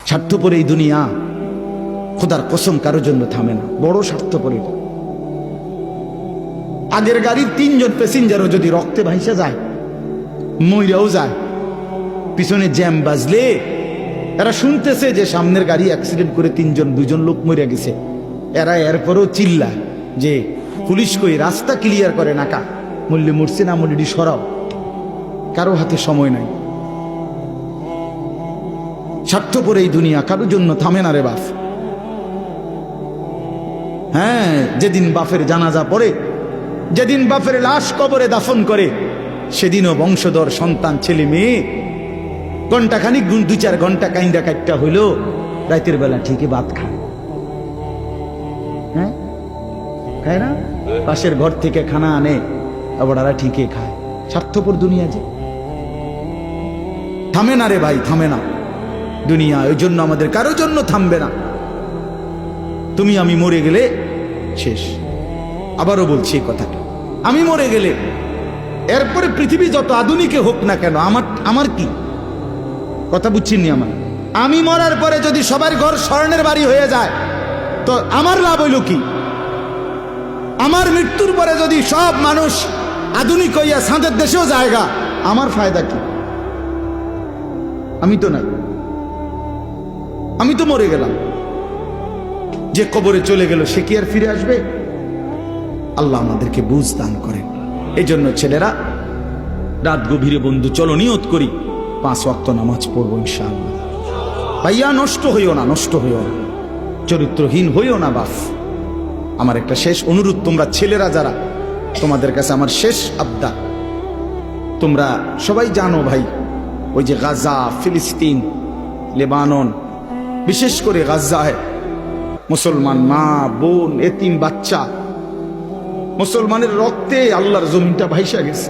স্বার্থপর এই দুনিয়া, খোদার কসম কারোর জন্য থামে না, বড় স্বার্থপর এটা। আগের গাড়ির 3 জন প্যাসেঞ্জারও যদি রক্তে ভাইসা যায়, মইরাও যায়, পিছনে জ্যাম বাজলে এরা শুনতেছে যে সামনের গাড়ি অ্যাক্সিডেন্ট করে 3 জন 2 জন লোক মরে গেছে, এরা এরপরও চিল্লায় যে পুলিশ কই, রাস্তা ক্লিয়ার করে নাকা, মূল্যে মরছে না মূল্যটি সরাও। কারো হাতে সময় নাই। স্বার্থপর এই দুনিয়া, কারোর জন্য থামে না রে বাপ। হ্যাঁ, যেদিন বাপের জানাজা পড়ে, যেদিন বাপের লাশ কবরে দাফন করে, সেদিনও বংশধর সন্তান ছেলে মেয়ে ঘন্টাখানিক 2-4 ঘন্টা কাইন্দা কাটটা হইল, রাতের বেলা ঠিকই ভাত খায়। হ্যাঁ, খায় না? পাশের ঘর থেকে খানা আনে, আবার ওরা ঠিকই খায়। স্বার্থপর দুনিয়া যে, থামে না রে ভাই, থামে না দুনিয়া। ওই জন্য আমাদের কারোর জন্য থামবে না। তুমি আমি মরে গেলে শেষ। আবারও বলছি এই কথাটা, আমি মরে গেলে এরপরে পৃথিবী যত আধুনিকে হোক না কেন, আমার কি কথা বুঝছিনি? আমি মরার পরে যদি সবার ঘর স্বর্ণের বাড়ি হয়ে যায়, তো আমার লাভ হইল কি? আমার মৃত্যুর পরে যদি সব মানুষ আধুনিক হইয়া সাঁদের দেশেও জায়গা, আমার ফায়দা কি? আমি তো নাই, আমি তো মরে গেলাম। যে কবরে চলে গেল সে কি আর ফিরে আসবে? আল্লাহ আমাদেরকে বুঝ দান করেন। এই জন্য ছেলেরা, রাত গভীরে বন্ধু চলো নিয়ত করি 5 ওয়াক্ত নামাজ পড়বো ইনশাআল্লাহ। ভাইয়া নষ্ট হইও না, নষ্ট হইও না, চরিত্রহীন হইও না বাপ। আমার একটা শেষ অনুরোধ, তোমরা ছেলেরা যারা, তোমাদের কাছে আমার শেষ আবদার, তোমরা সবাই জানো ভাই, ওই যে গাজা, ফিলিস্তিন, লেবানন, বিশেষ করে গাজায় মুসলমান মা বোন, এতিম বাচ্চা, মুসলমানের রক্তে আল্লাহর জমিনটা ভাইসা গেছে।